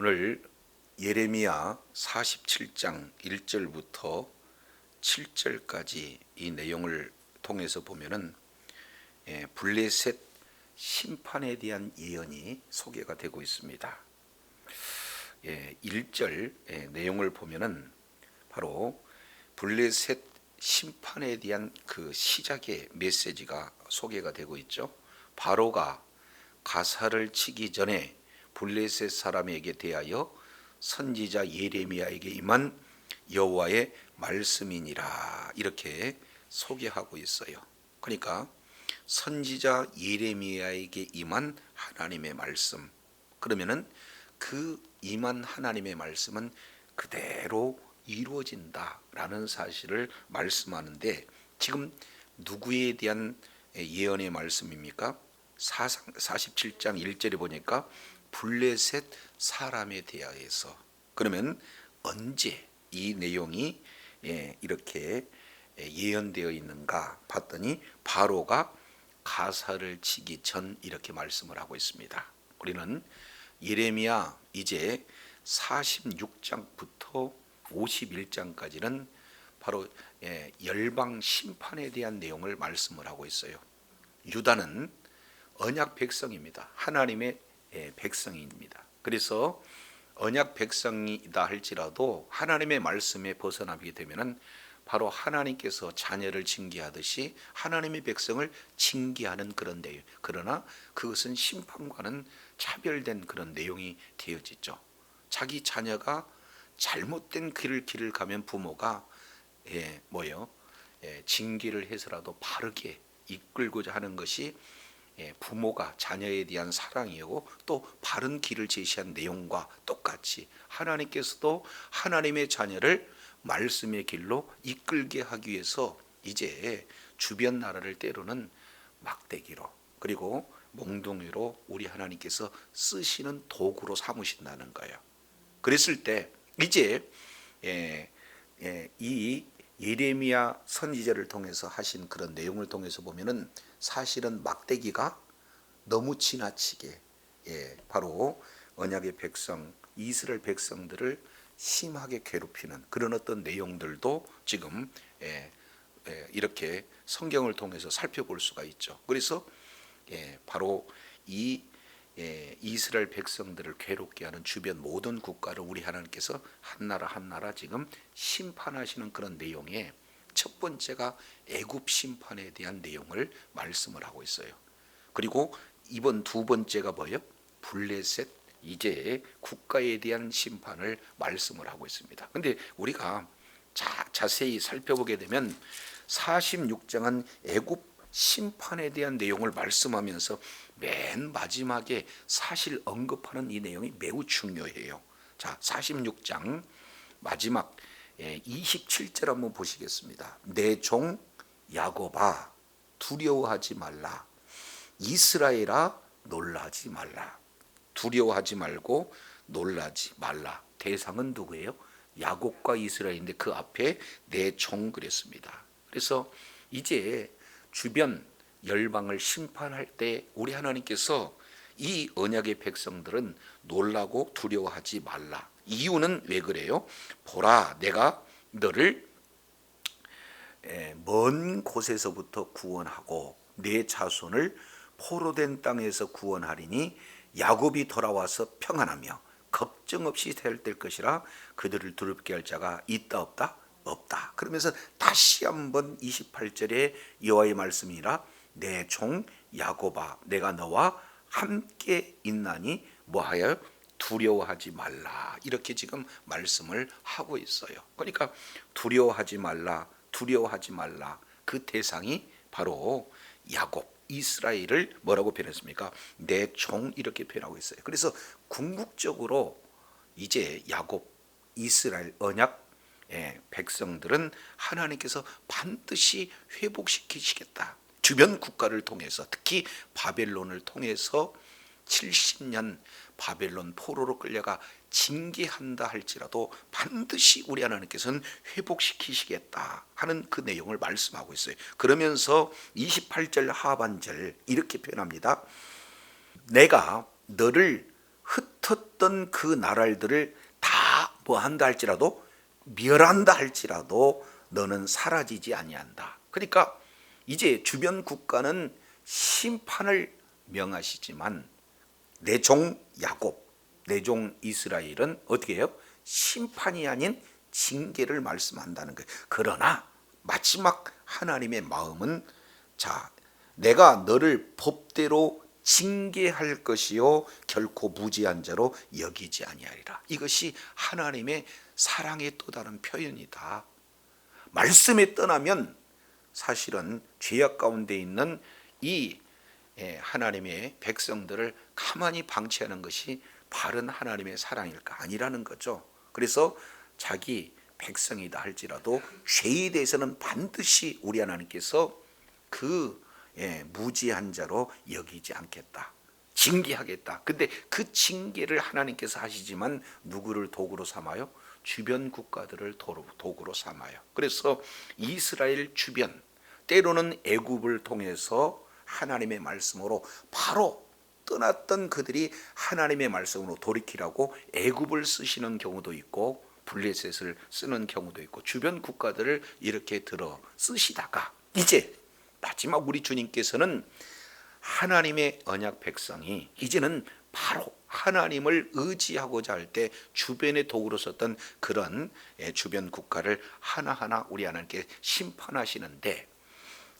오늘 예레미야 47장 1절부터 7절까지 이 내용을 통해서 보면은 블레셋 심판에 대한 예언이 소개가 되고 있습니다. 1절 내용을 보면은 바로 블레셋 심판에 대한 그 시작의 메시지가 소개가 되고 있죠. 바로가 가사를 치기 전에 블레셋 사람에게 대하여 선지자 예레미야에게 임한 여호와의 말씀이니라, 이렇게 소개하고 있어요. 그러니까 선지자 예레미야에게 임한 하나님의 말씀, 그러면은 그 임한 하나님의 말씀은 그대로 이루어진다라는 사실을 말씀하는데, 지금 누구에 대한 예언의 말씀입니까? 47장 1절에 보니까 블레셋 사람에 대하여서. 그러면 언제 이 내용이 이렇게 예언되어 있는가 봤더니 바로가 가사를 치기 전 이렇게 말씀을 하고 있습니다. 우리는 예레미야 이제 46장부터 51장까지는 바로 열방 심판에 대한 내용을 말씀을 하고 있어요. 유다는 언약 백성입니다. 하나님의 백성입니다. 그래서 언약 백성이다 할지라도 하나님의 말씀에 벗어나게 되면은 바로 하나님께서 자녀를 징계하듯이 하나님의 백성을 징계하는 그런 내용. 그러나 그것은 심판과는 차별된 그런 내용이 되어지죠. 자기 자녀가 잘못된 길을 가면 부모가 징계를 해서라도 바르게 이끌고자 하는 것이 부모가 자녀에 대한 사랑이고, 또 바른 길을 제시한 내용과 똑같이 하나님께서도 하나님의 자녀를 말씀의 길로 이끌게 하기 위해서 이제 주변 나라를 때로는 막대기로, 그리고 몽둥이로 우리 하나님께서 쓰시는 도구로 삼으신다는 거예요. 그랬을 때 이제 이 예레미야 선지자를 통해서 하신 그런 내용을 통해서 보면은 사실은 막대기가 너무 지나치게 바로 언약의 백성 이스라엘 백성들을 심하게 괴롭히는 그런 어떤 내용들도 지금 이렇게 성경을 통해서 살펴볼 수가 있죠. 그래서 바로 이 이스라엘 백성들을 괴롭게 하는 주변 모든 국가를 우리 하나님께서 한나라 한나라 지금 심판하시는 그런 내용에 첫 번째가 애굽 심판에 대한 내용을 말씀을 하고 있어요. 그리고 이번 두 번째가 뭐예요? 블레셋 이제 국가에 대한 심판을 말씀을 하고 있습니다. 근데 우리가 자세히 살펴보게 되면 46장은 애굽 심판에 대한 내용을 말씀하면서 맨 마지막에 사실 언급하는 이 내용이 매우 중요해요. 자, 46장 마지막 27절 한번 보시겠습니다. 내 종 야곱아 두려워하지 말라, 이스라엘아 놀라지 말라. 두려워하지 말고 놀라지 말라. 대상은 누구예요? 야곱과 이스라엘인데 그 앞에 내 종 그랬습니다. 그래서 이제 주변 열방을 심판할 때 우리 하나님께서 이 언약의 백성들은 놀라고 두려워하지 말라. 이유는 왜 그래요? 보라, 내가 너를 먼 곳에서부터 구원하고 내 자손을 포로된 땅에서 구원하리니 야곱이 돌아와서 평안하며 걱정 없이 살될 것이라. 그들을 두렵게 할 자가 있다 없다? 없다. 그러면서 다시 한번 28절에 여호와의 말씀이라, 내 종 야곱아 내가 너와 함께 있나니 뭐하여 두려워하지 말라, 이렇게 지금 말씀을 하고 있어요. 그러니까 두려워하지 말라, 두려워하지 말라. 그 대상이 바로 야곱 이스라엘을 뭐라고 표현했습니까? 내 종, 이렇게 표현하고 있어요. 그래서 궁극적으로 이제 야곱 이스라엘 언약 백성들은 하나님께서 반드시 회복시키시겠다. 주변 국가를 통해서, 특히 바벨론을 통해서 70년 바벨론 포로로 끌려가 징계한다 할지라도 반드시 우리 하나님께서는 회복시키시겠다 하는 그 내용을 말씀하고 있어요. 그러면서 28절 하반절 이렇게 표현합니다. 내가 너를 흩었던 그 나라들을 다 뭐한다 할지라도 멸한다 할지라도 너는 사라지지 아니한다. 그러니까 이제 주변 국가는 심판을 명하시지만 내 종 야곱, 내 종 이스라엘은 어떻게 해요? 심판이 아닌 징계를 말씀한다는 거예요. 그러나 마지막 하나님의 마음은 자, 내가 너를 법대로 징계할 것이요 결코 무지한 자로 여기지 아니하리라. 이것이 하나님의 사랑의 또 다른 표현이다. 말씀에 떠나면 사실은 죄악 가운데 있는 이 하나님의 백성들을 가만히 방치하는 것이 바른 하나님의 사랑일까? 아니라는 거죠. 그래서 자기 백성이다 할지라도 죄에 대해서는 반드시 우리 하나님께서 그 무지한 자로 여기지 않겠다. 징계하겠다. 근데 그 징계를 하나님께서 하시지만 누구를 도구로 삼아요? 주변 국가들을 도구로 삼아요. 그래서 이스라엘 주변, 때로는 애굽을 통해서 하나님의 말씀으로 바로 떠났던 그들이 하나님의 말씀으로 돌이키라고 애굽을 쓰시는 경우도 있고 블레셋을 쓰는 경우도 있고 주변 국가들을 이렇게 들어 쓰시다가 이제 마지막 우리 주님께서는 하나님의 언약 백성이 이제는 바로 하나님을 의지하고자 할 때 주변의 도구로 썼던 그런 주변 국가를 하나하나 우리 하나님께 심판하시는데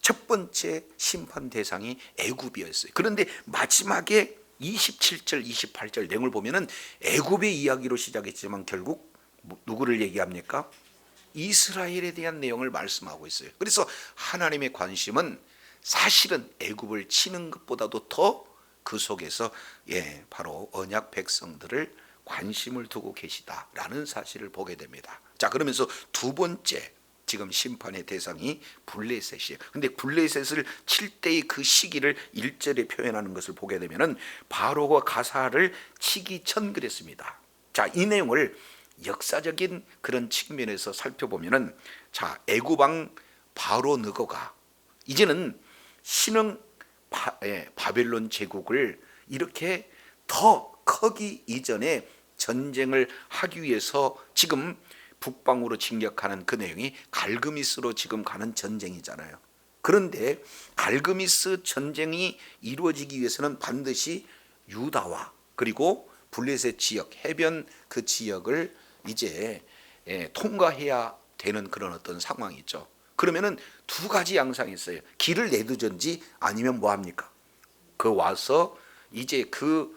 첫 번째 심판 대상이 애굽이었어요. 그런데 마지막에 27절 28절 내용을 보면은 애굽의 이야기로 시작했지만 결국 누구를 얘기합니까? 이스라엘에 대한 내용을 말씀하고 있어요. 그래서 하나님의 관심은 사실은 애굽을 치는 것보다도 더 그 속에서 바로 언약 백성들을 관심을 두고 계시다라는 사실을 보게 됩니다. 자, 그러면서 두 번째 지금 심판의 대상이 블레셋이에요. 근데 블레셋을 칠 때의 그 시기를 1절에 표현하는 것을 보게 되면은 바로가 가사를 치기 전 그랬습니다. 자, 이 내용을 역사적인 그런 측면에서 살펴보면은 자, 애굽 왕 바로 느고가 이제는 신흥 바벨론 제국을 이렇게 더 크기 이전에 전쟁을 하기 위해서 지금 북방으로 진격하는 그 내용이 갈그미스로 지금 가는 전쟁이잖아요. 그런데 갈그미스 전쟁이 이루어지기 위해서는 반드시 유다와 그리고 블레셋 지역 해변 그 지역을 이제 통과해야 되는 그런 어떤 상황이죠. 그러면은 두 가지 양상이 있어요. 길을 내두든지 아니면 뭐 합니까? 그 와서 이제 그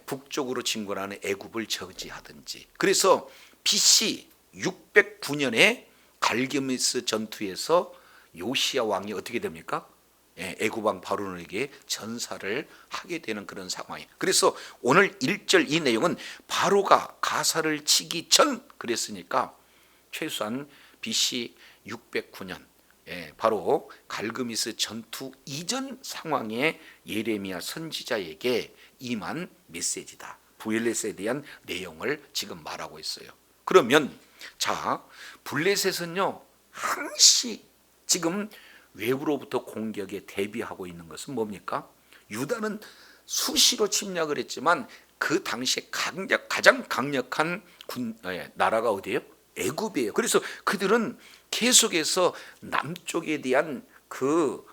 북쪽으로 진군하는 애굽을 저지하든지. 그래서 BC 609년에 갈기미스 전투에서 요시야 왕이 어떻게 됩니까? 애굽 왕 바로에게 전사를 하게 되는 그런 상황이에요. 그래서 오늘 1절 이 내용은 바로가 가사를 치기 전 그랬으니까 최소한 BC 609년 바로 갈그미스 전투 이전 상황의 예레미야 선지자에게 임한 메시지다. 블레셋에 대한 내용을 지금 말하고 있어요. 그러면 자, 블레셋은요 항시 지금 외부로부터 공격에 대비하고 있는 것은 뭡니까? 유다는 수시로 침략을 했지만 그 당시에 가장 강력한 나라가 어디예요? 애굽이에요. 그래서 그들은 계속해서 남쪽에 대한 그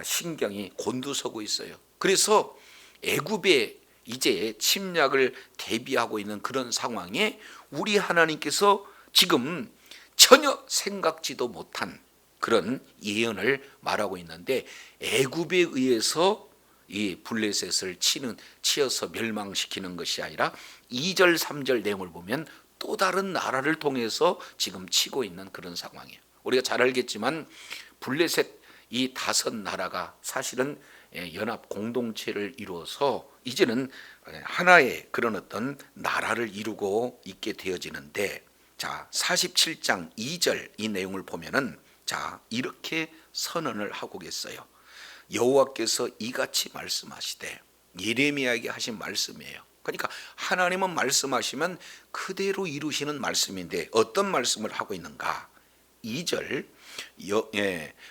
신경이 곤두서고 있어요. 그래서 애굽에 이제 침략을 대비하고 있는 그런 상황에 우리 하나님께서 지금 전혀 생각지도 못한 그런 예언을 말하고 있는데 애굽에 의해서 이 블레셋을 치어서 멸망시키는 것이 아니라 2절 3절 내용을 보면 또 다른 나라를 통해서 지금 치고 있는 그런 상황이에요. 우리가 잘 알겠지만 블레셋 이 5나라가 사실은 연합 공동체를 이루어서 이제는 하나의 그런 어떤 나라를 이루고 있게 되어지는데 자 47장 2절 이 내용을 보면은 자 이렇게 선언을 하고 계세요. 여호와께서 이같이 말씀하시되 예레미야에게 하신 말씀이에요. 그러니까 하나님은 말씀하시면 그대로 이루시는 말씀인데 어떤 말씀을 하고 있는가? 2절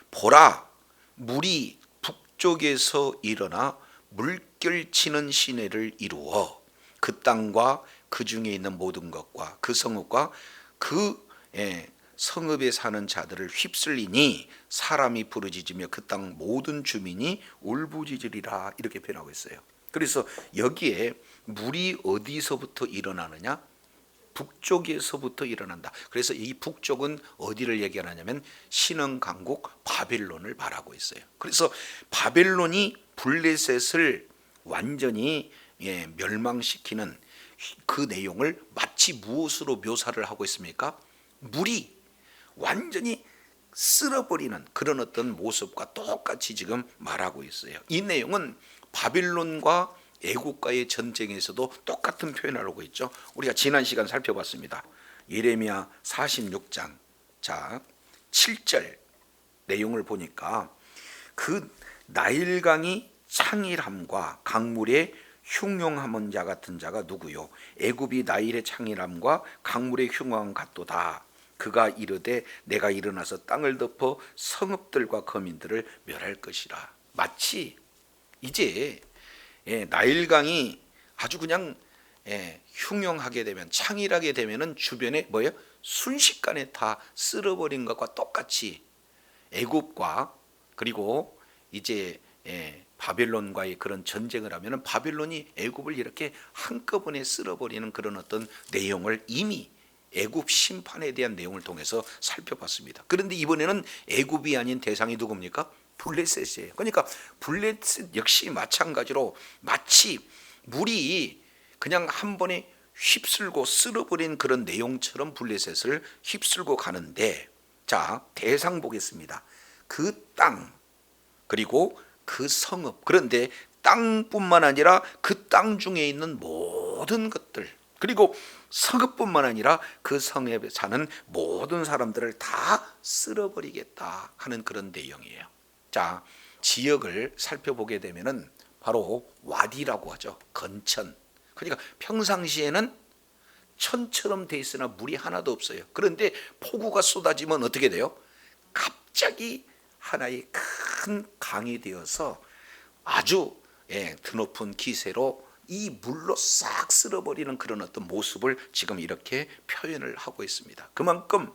보라 물이 북쪽에서 일어나 물결치는 시내를 이루어 그 땅과 그 중에 있는 모든 것과 그 성읍과 그 성읍에 사는 자들을 휩쓸리니 사람이 부르짖으며 그 땅 모든 주민이 울부짖으리라 이렇게 표현하고 있어요. 그래서 여기에 물이 어디서부터 일어나느냐? 북쪽에서부터 일어난다. 그래서 이 북쪽은 어디를 얘기하냐면 신흥 강국 바벨론을 말하고 있어요. 그래서 바벨론이 블레셋을 완전히 멸망시키는 그 내용을 마치 무엇으로 묘사를 하고 있습니까? 물이 완전히 쓸어버리는 그런 어떤 모습과 똑같이 지금 말하고 있어요. 이 내용은 바빌론과 애국과의 전쟁에서도 똑같은 표현을 하고 있죠. 우리가 지난 시간 살펴봤습니다. 예레미야 46장 자 7절 내용을 보니까 그 나일강이 창일함과 강물의 흉용함은 자 같은 자가 누구요? 애굽이 나일의 창일함과 강물의 흉용함 같도다. 그가 이르되 내가 일어나서 땅을 덮어 성읍들과 거민들을 멸할 것이라. 마치 이제 나일강이 아주 그냥 흉용하게 되면 창일하게 되면은 주변에 뭐예요? 순식간에 다 쓸어버린 것과 똑같이 애굽과 그리고 이제 바벨론과의 그런 전쟁을 하면은 바벨론이 애굽을 이렇게 한꺼번에 쓸어버리는 그런 어떤 내용을 이미 애굽 심판에 대한 내용을 통해서 살펴봤습니다. 그런데 이번에는 애굽이 아닌 대상이 누굽니까? 블레셋이에요. 그러니까 블레셋 역시 마찬가지로 마치 물이 그냥 한 번에 휩쓸고 쓸어버린 그런 내용처럼 블레셋을 휩쓸고 가는데, 자 대상 보겠습니다. 그 땅 그리고 그 성읍, 그런데 땅뿐만 아니라 그 땅 중에 있는 모든 것들, 그리고 성읍뿐만 아니라 그 성에 사는 모든 사람들을 다 쓸어버리겠다 하는 그런 내용이에요. 자, 지역을 살펴보게 되면은 바로 와디라고 하죠. 건천. 그러니까 평상시에는 천처럼 돼 있으나 물이 하나도 없어요. 그런데 폭우가 쏟아지면 어떻게 돼요? 갑자기 하나의 큰 강이 되어서 아주 드높은 기세로 이 물로 싹 쓸어버리는 그런 어떤 모습을 지금 이렇게 표현을 하고 있습니다. 그만큼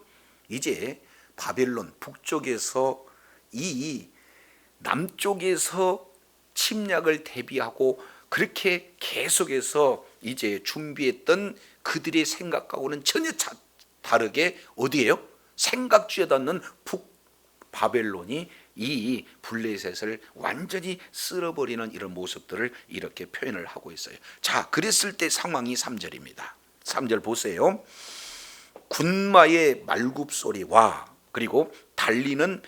이제 바벨론 북쪽에서 이 남쪽에서 침략을 대비하고 그렇게 계속해서 이제 준비했던 그들의 생각하고는 전혀 다르게 어디예요? 생각지에 닿는 북바벨론이 이 블레셋을 완전히 쓸어버리는 이런 모습들을 이렇게 표현을 하고 있어요. 자, 그랬을 때 상황이 3절입니다. 3절 보세요. 군마의 말굽 소리와 그리고 달리는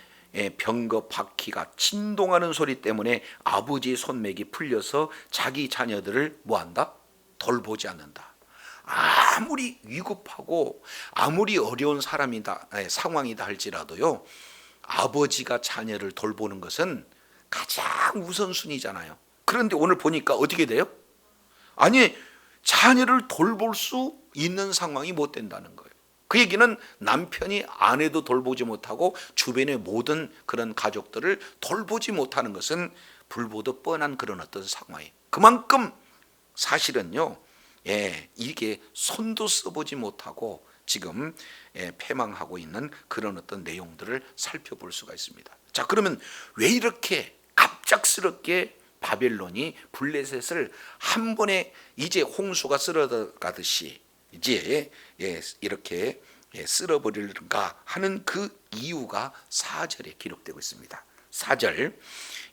병거 바퀴가 진동하는 소리 때문에 아버지의 손맥이 풀려서 자기 자녀들을 뭐한다? 돌보지 않는다. 아무리 위급하고 아무리 어려운 상황이다 할지라도요, 아버지가 자녀를 돌보는 것은 가장 우선순위잖아요. 그런데 오늘 보니까 어떻게 돼요? 아니, 자녀를 돌볼 수 있는 상황이 못 된다는 거예요. 그 얘기는 남편이 아내도 돌보지 못하고 주변의 모든 그런 가족들을 돌보지 못하는 것은 불보듯 뻔한 그런 어떤 상황이에요. 그만큼 사실은요, 이게 손도 써보지 못하고 지금 패망하고 있는 그런 어떤 내용들을 살펴볼 수가 있습니다. 자, 그러면 왜 이렇게 갑작스럽게 바벨론이 블레셋을 한 번에 이제 홍수가 쓸어가듯이 이제 이렇게 쓸어버릴까 하는 그 이유가 4절에 기록되고 있습니다. 4절,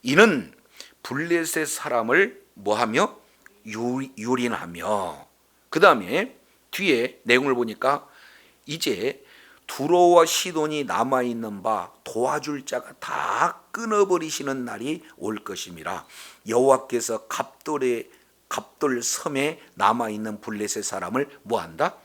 이는 블레셋 사람을 뭐하며 유린하며, 그 다음에 뒤에 내용을 보니까 이제 두로와 시돈이 남아있는 바 도와줄 자가 다 끊어버리시는 날이 올 것임이라. 여호와께서 갑돌 섬에 남아있는 블레셋 사람을 뭐한다?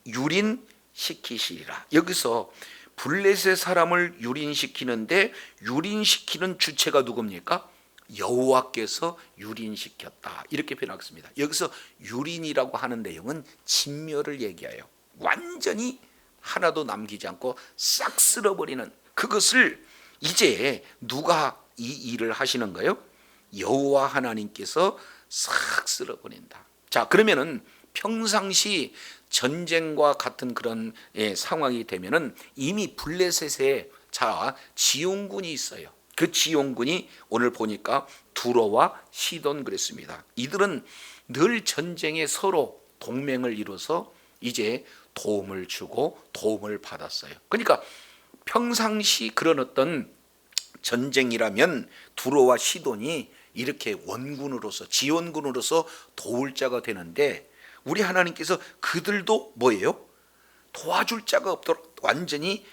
유린시키시리라. 여기서 블레셋 사람을 유린시키는데 유린시키는 주체가 누굽니까? 여호와께서 유린시켰다 이렇게 표현하겠습니다. 여기서 유린이라고 하는 내용은 진멸을 얘기해요. 완전히 하나도 남기지 않고 싹 쓸어버리는, 그것을 이제 누가 이 일을 하시는 거예요? 여호와 하나님께서 싹 쓸어버린다. 자, 그러면은 평상시 전쟁과 같은 그런 상황이 되면은 이미 블레셋에 지용군이 있어요. 그 지용군이 오늘 보니까 두로와 시돈 그랬습니다. 이들은 늘 전쟁에 서로 동맹을 이뤄서 이제 도움을 주고 도움을 받았어요. 그러니까 평상시 그런 어떤 전쟁이라면 두로와 시돈이 이렇게 원군으로서 지원군으로서 도울 자가 되는데 우리 하나님께서 그들도 뭐예요? 도와줄 자가 없도록 완전히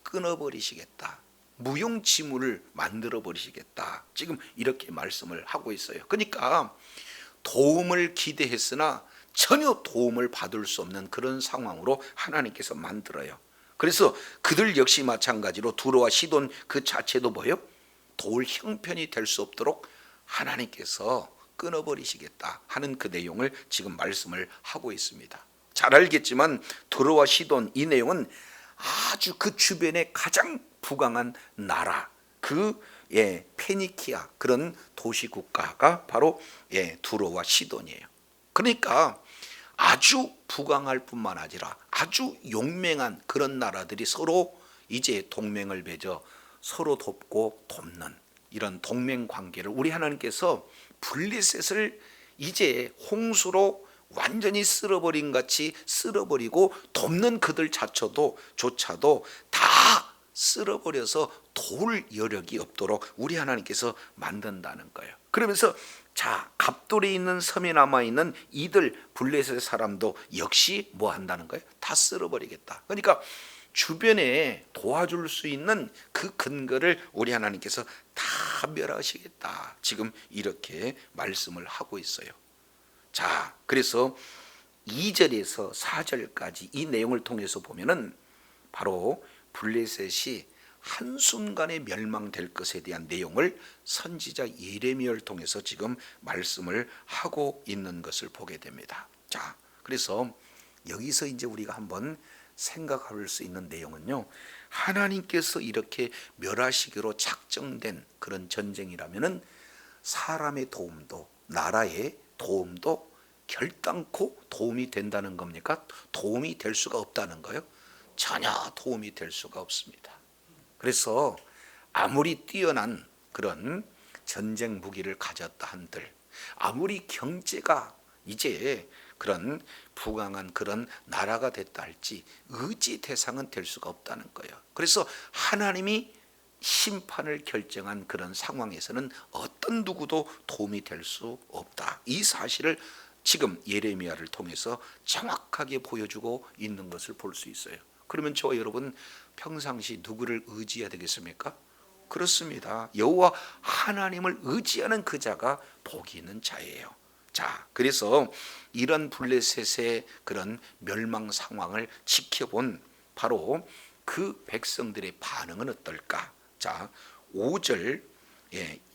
끊어버리시겠다. 무용지물을 만들어 버리시겠다. 지금 이렇게 말씀을 하고 있어요. 그러니까 도움을 기대했으나 전혀 도움을 받을 수 없는 그런 상황으로 하나님께서 만들어요. 그래서 그들 역시 마찬가지로 두로와 시돈 그 자체도 뭐예요? 도울 형편이 될 수 없도록 하나님께서 끊어버리시겠다 하는 그 내용을 지금 말씀을 하고 있습니다. 잘 알겠지만 두로와 시돈 이 내용은 아주 그 주변에 가장 부강한 나라 페니키아 그런 도시 국가가 바로 두로와 시돈이에요. 그러니까 아주 부강할 뿐만 아니라 아주 용맹한 그런 나라들이 서로 이제 동맹을 맺어 서로 돕고 돕는 이런 동맹 관계를 우리 하나님께서 블레셋을 이제 홍수로 완전히 쓸어버린 같이 쓸어버리고 돕는 그들 조차도 다 쓸어버려서 도울 여력이 없도록 우리 하나님께서 만든다는 거예요. 그러면서 갑돌에 있는 섬에 남아있는 이들 블레셋 사람도 역시 뭐 한다는 거예요? 다 쓸어버리겠다. 그러니까 주변에 도와줄 수 있는 그 근거를 우리 하나님께서 다 멸하시겠다. 지금 이렇게 말씀을 하고 있어요. 자, 그래서 2절에서 4절까지 이 내용을 통해서 보면은 바로 블레셋이 한순간에 멸망될 것에 대한 내용을 선지자 예레미야를 통해서 지금 말씀을 하고 있는 것을 보게 됩니다. 자, 그래서 여기서 이제 우리가 한번 생각할 수 있는 내용은요, 하나님께서 이렇게 멸하시기로 작정된 그런 전쟁이라면은 사람의 도움도 나라의 도움도 결단코 도움이 된다는 겁니까? 도움이 될 수가 없다는 거예요? 전혀 도움이 될 수가 없습니다. 그래서 아무리 뛰어난 그런 전쟁 무기를 가졌다 한들, 아무리 경제가 이제 그런 부강한 그런 나라가 됐다 할지 의지 대상은 될 수가 없다는 거예요. 그래서 하나님이 심판을 결정한 그런 상황에서는 어떤 누구도 도움이 될 수 없다. 이 사실을 지금 예레미야를 통해서 정확하게 보여주고 있는 것을 볼 수 있어요. 그러면 저와 여러분 평상시 누구를 의지해야 되겠습니까? 그렇습니다. 여호와 하나님을 의지하는 그 자가 복이 있는 자예요. 자, 그래서 이런 블레셋의 그런 멸망 상황을 지켜본 바로 그 백성들의 반응은 어떨까? 자, 5절,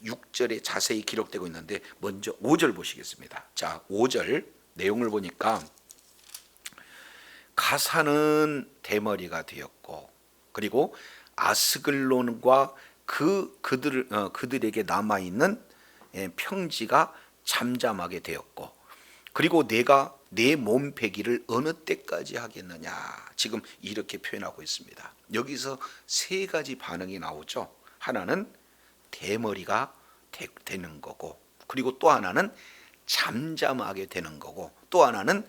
6절에 자세히 기록되고 있는데 먼저 5절 보시겠습니다. 자, 5절 내용을 보니까 가사는 대머리가 되었고, 그리고 아스글론과 그들에게 남아 있는 평지가 잠잠하게 되었고, 그리고 내가 내 몸패기를 어느 때까지 하겠느냐, 지금 이렇게 표현하고 있습니다. 여기서 세 가지 반응이 나오죠. 하나는 대머리가 되는 거고, 그리고 또 하나는 잠잠하게 되는 거고, 또 하나는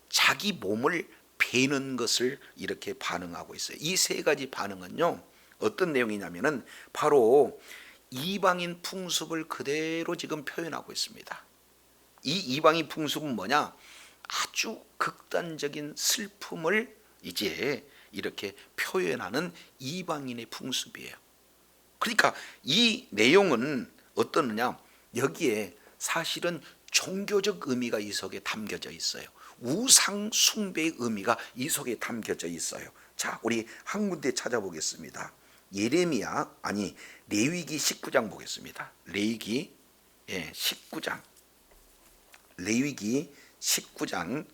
자기 몸을 베는 것을 이렇게 반응하고 있어요. 이 세 가지 반응은요, 어떤 내용이냐면은 바로 이방인 풍습을 그대로 지금 표현하고 있습니다. 이 이방인 풍습은 뭐냐? 아주 극단적인 슬픔을 이제 이렇게 표현하는 이방인의 풍습이에요. 그러니까 이 내용은 어떠느냐? 여기에 사실은 종교적 의미가 이 속에 담겨져 있어요. 우상 숭배의 의미가 이 속에 담겨져 있어요. 자, 우리 한 군데 찾아보겠습니다. 레위기 19장 보겠습니다. 레위기 19장. 레위기 19장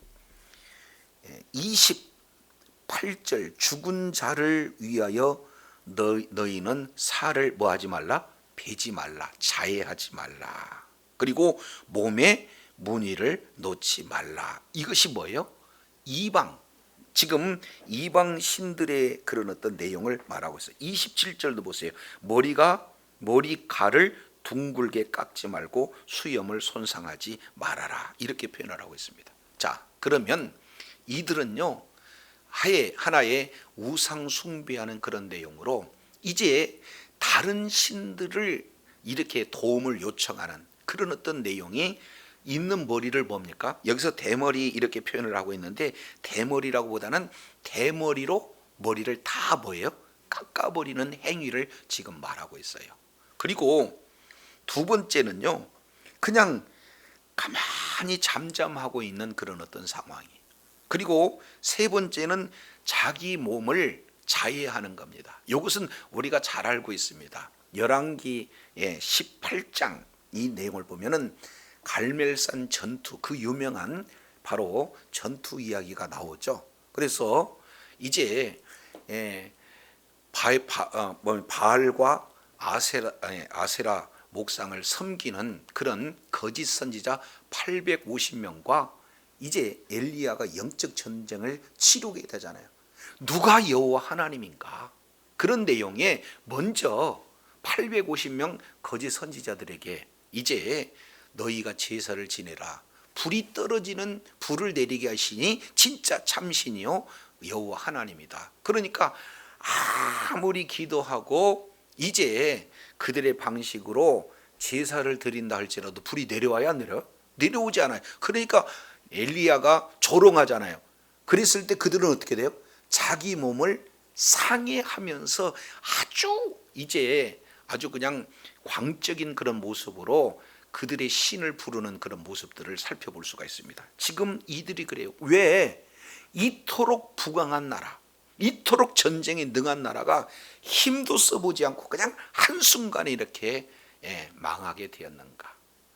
28절 죽은 자를 위하여 너희는 살을 뭐하지 말라? 베지 말라. 자해하지 말라. 그리고 몸에 문의를 놓지 말라. 이것이 뭐예요? 이방, 지금 이방 신들의 그런 어떤 내용을 말하고 있어요. 27절도 보세요. 머리칼을 둥글게 깎지 말고 수염을 손상하지 말아라. 이렇게 표현을 하고 있습니다. 자, 그러면 이들은요, 하나의 우상 숭배하는 그런 내용으로 이제 다른 신들을 이렇게 도움을 요청하는 그런 어떤 내용이 있는 머리를 뭡니까? 여기서 대머리 이렇게 표현을 하고 있는데, 대머리라고 보다는 대머리로 머리를 다 뭐예요? 깎아버리는 행위를 지금 말하고 있어요. 그리고 두 번째는요, 그냥 가만히 잠잠하고 있는 그런 어떤 상황이. 그리고 세 번째는 자기 몸을 자해하는 겁니다. 이것은 우리가 잘 알고 있습니다. 열왕기 18장 이 내용을 보면은 갈멜산 전투, 그 유명한 바로 전투 이야기가 나오죠. 그래서 이제 바알과 아세라 목상을 섬기는 그런 거짓 선지자 850명과 이제 엘리야가 영적 전쟁을 치르게 되잖아요. 누가 여호와 하나님인가? 그런 내용에 먼저 850명 거짓 선지자들에게 이제 너희가 제사를 지내라. 불이 떨어지는 불을 내리게 하시니 진짜 참신이요 여호와 하나님이다. 그러니까 아무리 기도하고 이제 그들의 방식으로 제사를 드린다 할지라도 불이 내려와야 안 내려요? 내려오지 않아요. 그러니까 엘리야가 조롱하잖아요. 그랬을 때 그들은 어떻게 돼요? 자기 몸을 상해하면서 아주 그냥 광적인 그런 모습으로 그들의 신을 부르는 그런 모습들을 살펴볼 수가 있습니다. 지금 이들이 그래요. 왜? 이토록 부강한 나라, 이토록 전쟁에 능한 나라가 힘도 써보지 않고 그냥 한순간에 이렇게 망하게 되었는가?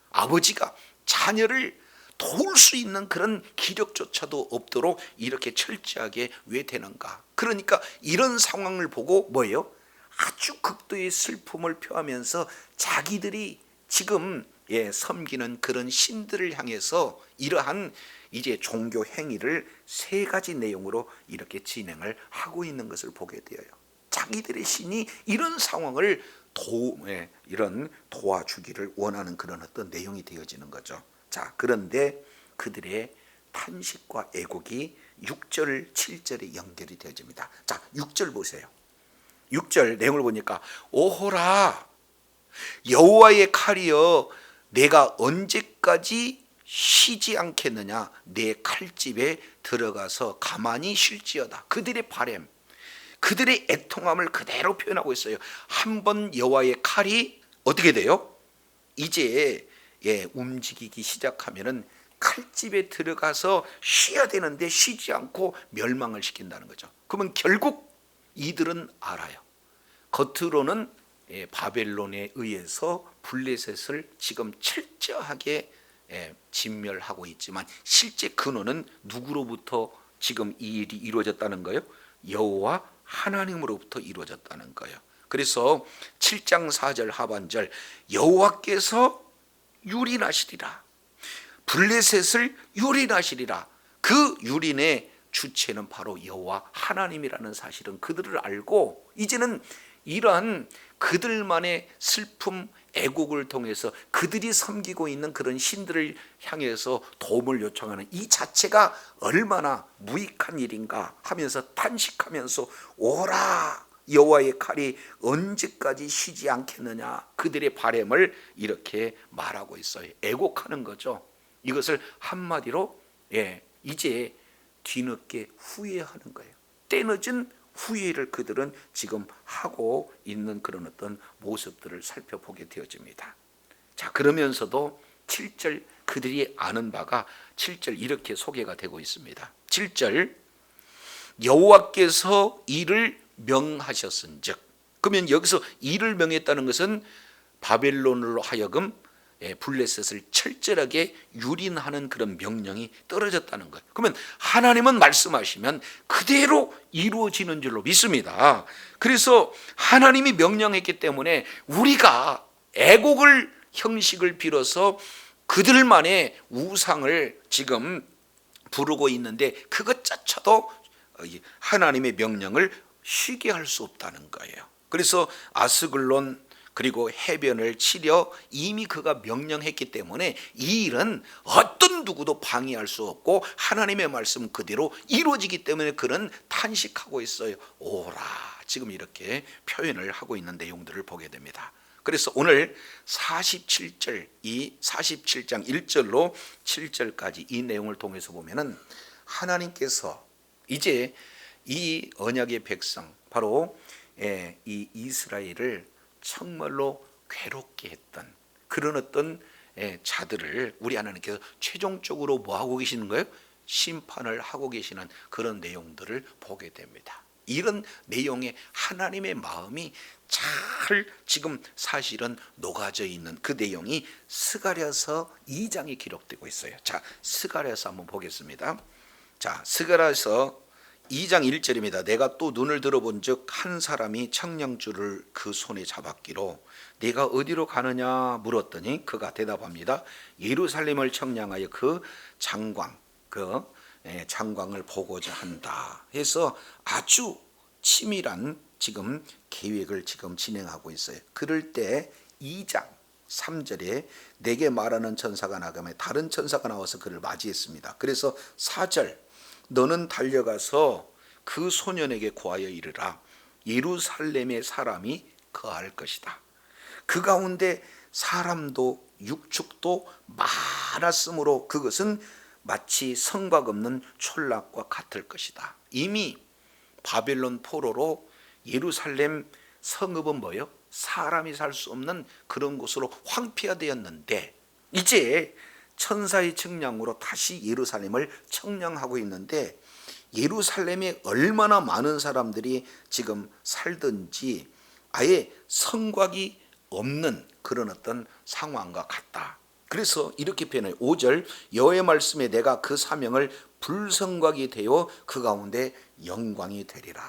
아버지가 자녀를 도울 수 있는 그런 기력조차도 없도록 이렇게 철저하게 왜 되는가? 그러니까 이런 상황을 보고 뭐예요? 아주 극도의 슬픔을 표하면서 자기들이 지금 섬기는 그런 신들을 향해서 이러한 이제 종교 행위를 세 가지 내용으로 이렇게 진행을 하고 있는 것을 보게 되어요. 자기들의 신이 이런 상황을 도와주기를 원하는 그런 어떤 내용이 되어지는 거죠. 자, 그런데 그들의 탄식과 애곡이 6절, 7절에 연결이 되어집니다. 자, 6절 보세요. 6절 내용을 보니까 오호라 여호와의 칼이여 내가 언제까지 쉬지 않겠느냐? 내 칼집에 들어가서 가만히 쉴지어다. 그들의 바램, 그들의 애통함을 그대로 표현하고 있어요. 한번 여호와의 칼이 어떻게 돼요? 이제 움직이기 시작하면은 칼집에 들어가서 쉬어야 되는데 쉬지 않고 멸망을 시킨다는 거죠. 그러면 결국 이들은 알아요. 겉으로는 바벨론에 의해서 블레셋을 지금 철저하게 진멸하고 있지만 실제 근원은 누구로부터 지금 이 일이 이루어졌다는 거예요? 여호와 하나님으로부터 이루어졌다는 거예요. 그래서 7장 4절 하반절 여호와께서 유린하시리라. 블레셋을 유린하시리라. 그 유린의 주체는 바로 여호와 하나님이라는 사실은 그들을 알고 이제는 이러한 그들만의 슬픔, 애곡을 통해서 그들이 섬기고 있는 그런 신들을 향해서 도움을 요청하는 이 자체가 얼마나 무익한 일인가 하면서 탄식하면서 오라 여호와의 칼이 언제까지 쉬지 않겠느냐 그들의 바램을 이렇게 말하고 있어요. 애곡하는 거죠. 이것을 한마디로 이제 뒤늦게 후회하는 거예요. 때늦은 후회를 그들은 지금 하고 있는 그런 어떤 모습들을 살펴보게 되어집니다. 자, 그러면서도 7절 그들이 아는 바가 7절 이렇게 소개가 되고 있습니다. 7절 여호와께서 이를 명하셨은즉, 그러면 여기서 이를 명했다는 것은 바벨론으로 하여금 블레셋을 철저하게 유린하는 그런 명령이 떨어졌다는 거예요. 그러면 하나님은 말씀하시면 그대로 이루어지는 줄로 믿습니다. 그래서 하나님이 명령했기 때문에 우리가 애곡을 형식을 빌어서 그들만의 우상을 지금 부르고 있는데 그것조차도 하나님의 명령을 쉬게 할 수 없다는 거예요. 그래서 아스글론 그리고 해변을 치려 이미 그가 명령했기 때문에 이 일은 어떤 누구도 방해할 수 없고 하나님의 말씀 그대로 이루어지기 때문에 그는 탄식하고 있어요. 오라, 지금 이렇게 표현을 하고 있는 내용들을 보게 됩니다. 그래서 오늘 47절, 이 47장 1절로 7절까지 이 내용을 통해서 보면은 하나님께서 이제 이 언약의 백성, 바로 이 이스라엘을 정말로 괴롭게 했던 그런 어떤 자들을 우리 하나님께서 최종적으로 뭐 하고 계시는 거예요? 심판을 하고 계시는 그런 내용들을 보게 됩니다. 이런 내용에 하나님의 마음이 잘 지금 사실은 녹아져 있는 그 내용이 스가랴서 2장에 기록되고 있어요. 자, 스가랴서 한번 보겠습니다. 자, 스가랴서 2장 1절입니다. 내가 또 눈을 들어본 즉 한 사람이 청량줄을 그 손에 잡았기로 네가 어디로 가느냐 물었더니 그가 대답합니다. 예루살렘을 청량하여 그 장광, 장광을 보고자 한다 해서 아주 치밀한 지금 계획을 지금 진행하고 있어요. 그럴 때 2장 3절에 내게 말하는 천사가 나가며 다른 천사가 나와서 그를 맞이했습니다. 그래서 4절 너는 달려가서 그 소년에게 고하여 이르라. 예루살렘의 사람이 거할 것이다. 그 가운데 사람도 육축도 많았으므로 그것은 마치 성곽 없는 촌락과 같을 것이다. 이미 바벨론 포로로 예루살렘 성읍은 뭐예요? 사람이 살 수 없는 그런 곳으로 황폐화되었는데 이제 천사의 측량으로 다시 예루살렘을 청량하고 있는데 예루살렘에 얼마나 많은 사람들이 지금 살든지 아예 성곽이 없는 그런 어떤 상황과 같다. 그래서 이렇게 표현해요. 5절 여호와의 말씀에 내가 그 사명을 불성곽이 되어 그 가운데 영광이 되리라.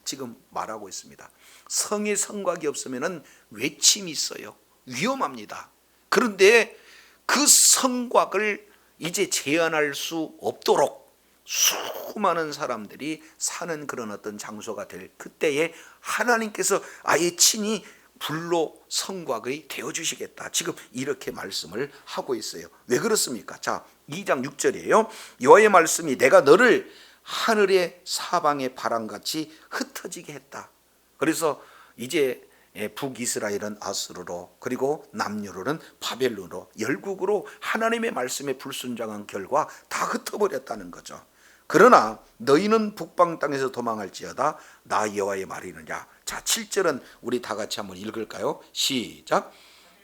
지금 말하고 있습니다. 성에 성곽이 없으면 외침이 있어요. 위험합니다. 그런데 그 성곽을 이제 제한할 수 없도록 수많은 사람들이 사는 그런 어떤 장소가 될 그때에 하나님께서 아예 친히 불로 성곽이 되어주시겠다. 지금 이렇게 말씀을 하고 있어요. 왜 그렇습니까? 자, 2장 6절이에요. 여호와의 말씀이 내가 너를 하늘의 사방의 바람같이 흩어지게 했다. 그래서 이제 북이스라엘은 아수르로 그리고 남유럽은 바벨론으로 열국으로 하나님의 말씀에 불순종한 결과 다 흩어버렸다는 거죠. 그러나 너희는 북방 땅에서 도망할지어다 나 여호와의 말이느냐. 자, 7절은 우리 다 같이 한번 읽을까요? 시작.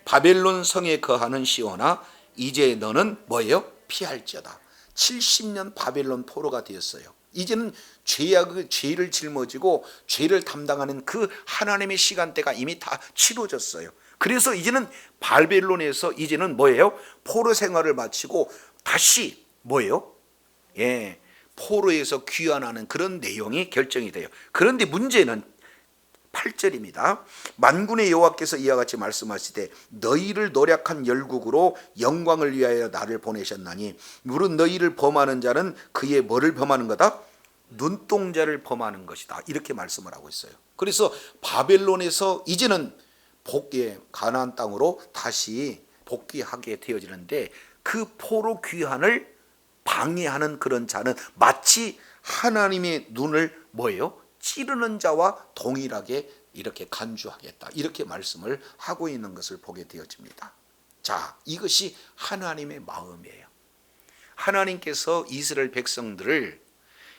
바벨론 성에 거하는 시온아 이제 너는 뭐예요? 피할지어다. 70년 바벨론 포로가 되었어요. 이제는 죄를 짊어지고 죄를 담당하는 그 하나님의 시간대가 이미 다 치러졌어요. 그래서 이제는 바벨론에서 이제는 뭐예요? 포로 생활을 마치고 다시 뭐예요? 포로에서 귀환하는 그런 내용이 결정이 돼요. 그런데 문제는 8절입니다. 만군의 여호와께서 이와 같이 말씀하시되 너희를 노략한 열국으로 영광을 위하여 나를 보내셨나니 무릇 너희를 범하는 자는 그의 뭐를 범하는 거다? 눈동자를 범하는 것이다. 이렇게 말씀을 하고 있어요. 그래서 바벨론에서 이제는 가나안 땅으로 다시 복귀하게 되어지는데 그 포로 귀환을 방해하는 그런 자는 마치 하나님의 눈을 뭐예요? 찌르는 자와 동일하게 이렇게 간주하겠다. 이렇게 말씀을 하고 있는 것을 보게 되어집니다. 자, 이것이 하나님의 마음이에요. 하나님께서 이스라엘 백성들을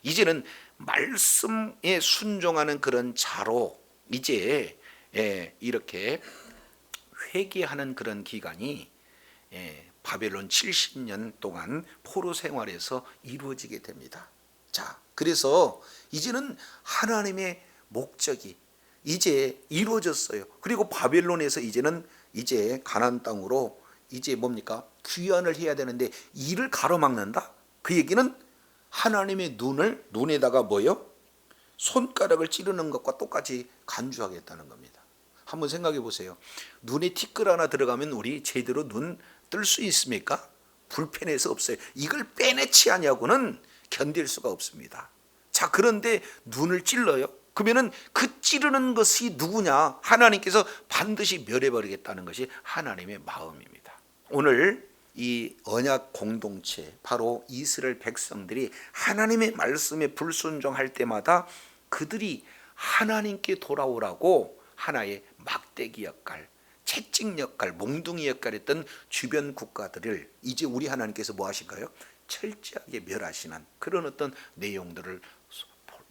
이제는 말씀에 순종하는 그런 자로 이제 이렇게 회개하는 그런 기간이 바벨론 70년 동안 포로 생활에서 이루어지게 됩니다. 자, 그래서 이제는 하나님의 목적이 이제 이루어졌어요. 그리고 바벨론에서 이제는 이제 가나안 땅으로 이제 뭡니까? 귀환을 해야 되는데 이를 가로막는다? 그 얘기는 하나님의 눈에다가 뭐요? 손가락을 찌르는 것과 똑같이 간주하겠다는 겁니다. 한번 생각해 보세요. 눈에 티끌 하나 들어가면 우리 제대로 눈 뜰 수 있습니까? 불편할 수 없어요. 이걸 빼내지 않냐고는 견딜 수가 없습니다. 자, 그런데 눈을 찔러요. 그러면은 그 찌르는 것이 누구냐? 하나님께서 반드시 멸해버리겠다는 것이 하나님의 마음입니다. 오늘 이 언약 공동체, 바로 이스라엘 백성들이 하나님의 말씀에 불순종할 때마다 그들이 하나님께 돌아오라고 하나의 막대기 역할, 채찍 역할, 몽둥이 역할했던 주변 국가들을 이제 우리 하나님께서 뭐 하실까요? 철저하게 멸하시는 그런 어떤 내용들을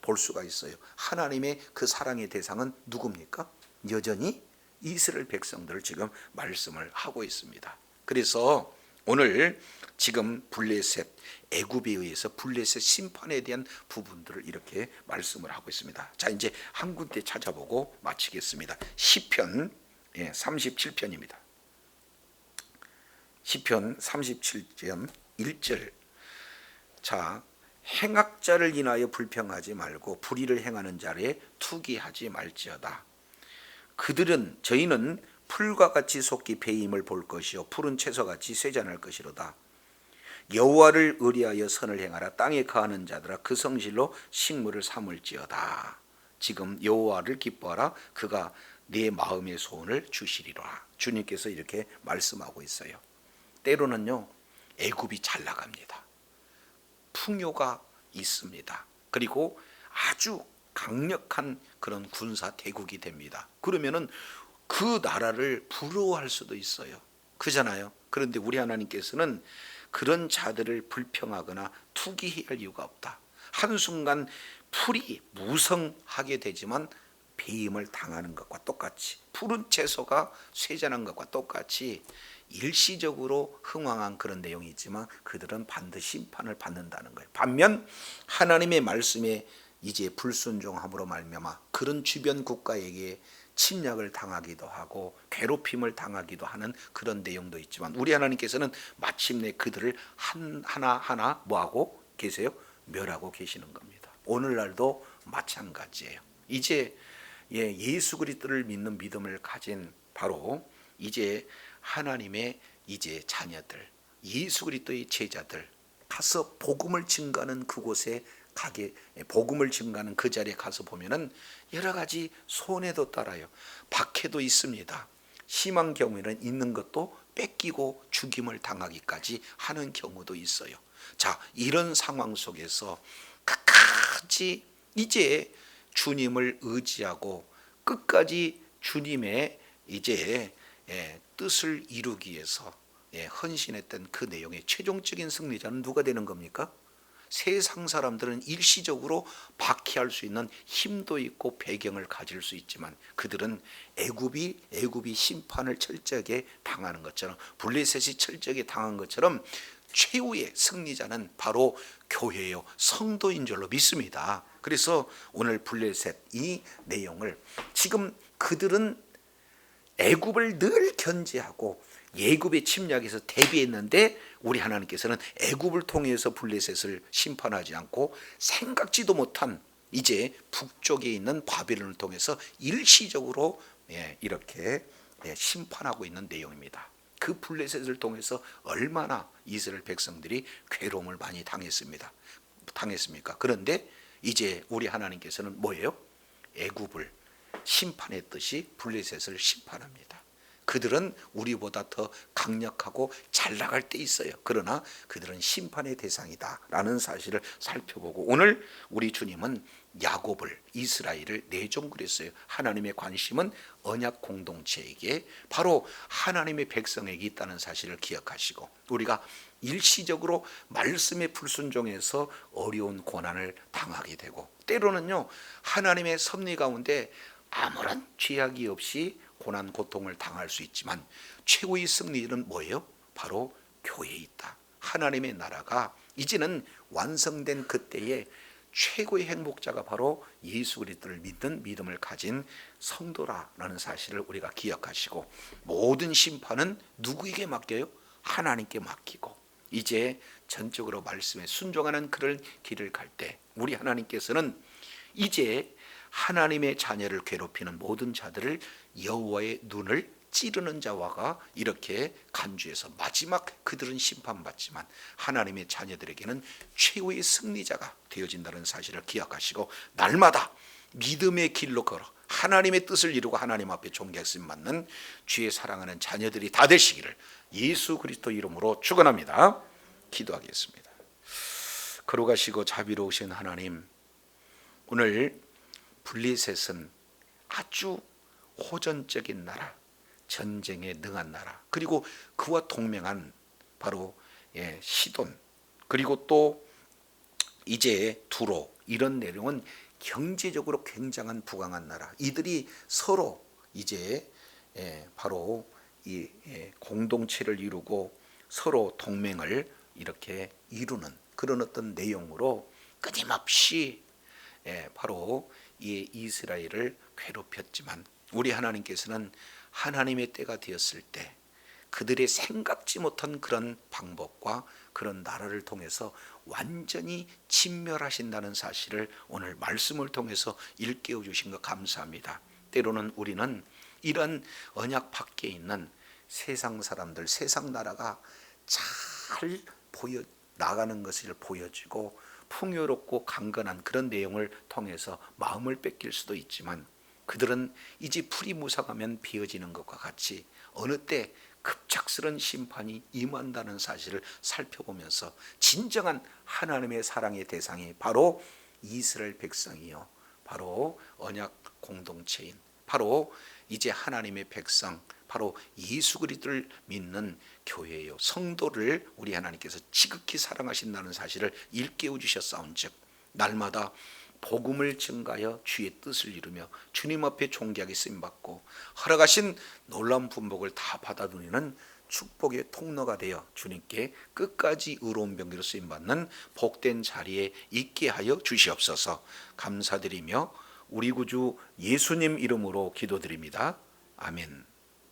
볼 수가 있어요. 하나님의 그 사랑의 대상은 누굽니까? 여전히 이스라엘 백성들을 지금 말씀을 하고 있습니다. 그래서 오늘 지금 블레셋, 애굽에 의해서 블레셋 심판에 대한 부분들을 이렇게 말씀을 하고 있습니다. 자, 이제 한 군데 찾아보고 마치겠습니다. 시편 37편입니다. 시편 37편 1절. 자, 행악자를 인하여 불평하지 말고 불의를 행하는 자를 투기하지 말지어다. 저희는 풀과 같이 속기 배임을 볼 것이요 푸른 채소같이 쇠잔할 것이로다. 여호와를 의리하여 선을 행하라. 땅에 거하는 자들아 그 성실로 식물을 삼을지어다. 지금 여호와를 기뻐하라. 그가 네 마음의 소원을 주시리라. 주님께서 이렇게 말씀하고 있어요. 때로는요, 애굽이 잘 나갑니다. 풍요가 있습니다. 그리고 아주 강력한 그런 군사 대국이 됩니다. 그러면은 그 나라를 부러워할 수도 있어요. 그잖아요. 그런데 우리 하나님께서는 그런 자들을 불평하거나 투기할 이유가 없다. 한순간 풀이 무성하게 되지만 배임을 당하는 것과 똑같이, 푸른 채소가 쇠잔한 것과 똑같이 일시적으로 흥황한 그런 내용이 있지만 그들은 반드시 심판을 받는다는 거예요. 반면 하나님의 말씀에 이제 불순종함으로 말미암아 그런 주변 국가에게 침략을 당하기도 하고 괴롭힘을 당하기도 하는 그런 내용도 있지만 우리 하나님께서는 마침내 그들을 하나하나 뭐하고 계세요? 멸하고 계시는 겁니다. 오늘날도 마찬가지예요. 이제 예수 그리스도를 믿는 믿음을 가진 바로 이제 하나님의 이제 자녀들, 예수 그리스도의 제자들 가서 복음을 증거하는 그곳에 복음을 증거하는 그 자리에 가서 보면은 여러 가지 손해도 따라요. 박해도 있습니다. 심한 경우에는 있는 것도 뺏기고 죽임을 당하기까지 하는 경우도 있어요. 자, 이런 상황 속에서 끝까지 이제 주님을 의지하고 끝까지 주님의 이제 뜻을 이루기 위해서 헌신했던 그 내용의 최종적인 승리자는 누가 되는 겁니까? 세상 사람들은 일시적으로 박해할 수 있는 힘도 있고 배경을 가질 수 있지만 그들은 애굽이 심판을 철저하게 당하는 것처럼, 블레셋이 철저하게 당한 것처럼 최후의 승리자는 바로 교회요 성도인 줄로 믿습니다. 그래서 오늘 블레셋 이 내용을 지금 그들은 애굽을 늘 견제하고 애굽의 침략에서 대비했는데 우리 하나님께서는 애굽을 통해서 블레셋을 심판하지 않고 생각지도 못한 이제 북쪽에 있는 바벨론을 통해서 일시적으로 이렇게 심판하고 있는 내용입니다. 그 블레셋을 통해서 얼마나 이스라엘 백성들이 괴로움을 많이 당했습니까? 그런데 이제 우리 하나님께서는 뭐예요? 애굽을 심판했듯이 블레셋을 심판합니다. 그들은 우리보다 더 강력하고 잘 나갈 때 있어요. 그러나 그들은 심판의 대상이다 라는 사실을 살펴보고 오늘 우리 주님은 야곱을, 이스라엘을 내종그랬어요. 하나님의 관심은 언약 공동체에게, 바로 하나님의 백성에게 있다는 사실을 기억하시고 우리가 일시적으로 말씀의 불순종에서 어려운 고난을 당하게 되고 때로는요 하나님의 섭리 가운데 아무런 죄악이 없이 고난 고통을 당할 수 있지만 최고의 승리는 뭐예요? 바로 교회에 있다. 하나님의 나라가 이제는 완성된 그때에 최고의 행복자가 바로 예수 그리스도를 믿는 믿음을 가진 성도라는 사실을 우리가 기억하시고 모든 심판은 누구에게 맡겨요? 하나님께 맡기고 이제 전적으로 말씀에 순종하는 그런 길을 갈 때 우리 하나님께서는 이제 하나님의 자녀를 괴롭히는 모든 자들을 여호와의 눈을 찌르는 자와가 이렇게 간주해서 마지막 그들은 심판받지만 하나님의 자녀들에게는 최후의 승리자가 되어진다는 사실을 기억하시고 날마다 믿음의 길로 걸어 하나님의 뜻을 이루고 하나님 앞에 존귀하심 받는 주의 사랑하는 자녀들이 다 되시기를 예수 그리스도 이름으로 축원합니다. 기도하겠습니다. 거룩하시고 자비로우신 하나님, 오늘 블레셋은 아주 호전적인 나라, 전쟁에 능한 나라, 그리고 그와 동맹한 바로 시돈, 그리고 또 이제 두로, 이런 내용은 경제적으로 굉장한 부강한 나라, 이들이 서로 이제 바로 이 공동체를 이루고 서로 동맹을 이렇게 이루는 그런 어떤 내용으로 끊임없이 바로 이 이스라엘을 괴롭혔지만 우리 하나님께서는 하나님의 때가 되었을 때 그들의 생각지 못한 그런 방법과 그런 나라를 통해서 완전히 진멸하신다는 사실을 오늘 말씀을 통해서 일깨워 주신 것 감사합니다. 때로는 우리는 이런 언약 밖에 있는 세상 사람들, 세상 나라가 잘 보여 나가는 것을 보여주고 풍요롭고 강건한 그런 내용을 통해서 마음을 뺏길 수도 있지만 그들은 이제 풀이 무성하면 비어지는 것과 같이 어느 때 급작스런 심판이 임한다는 사실을 살펴보면서 진정한 하나님의 사랑의 대상이 바로 이스라엘 백성이요, 바로 언약 공동체인 바로 이제 하나님의 백성, 바로 예수 그리스도를 믿는 교회요, 성도를 우리 하나님께서 지극히 사랑하신다는 사실을 일깨워 주셨사온즉 날마다 복음을 증가하여 주의 뜻을 이루며 주님 앞에 존귀하게 쓰임받고 허락하신 놀라운 분복을 다 받아 누리는 축복의 통로가 되어 주님께 끝까지 의로운 병기로 쓰임받는 복된 자리에 있게 하여 주시옵소서. 감사드리며 우리 구주 예수님 이름으로 기도드립니다. 아멘.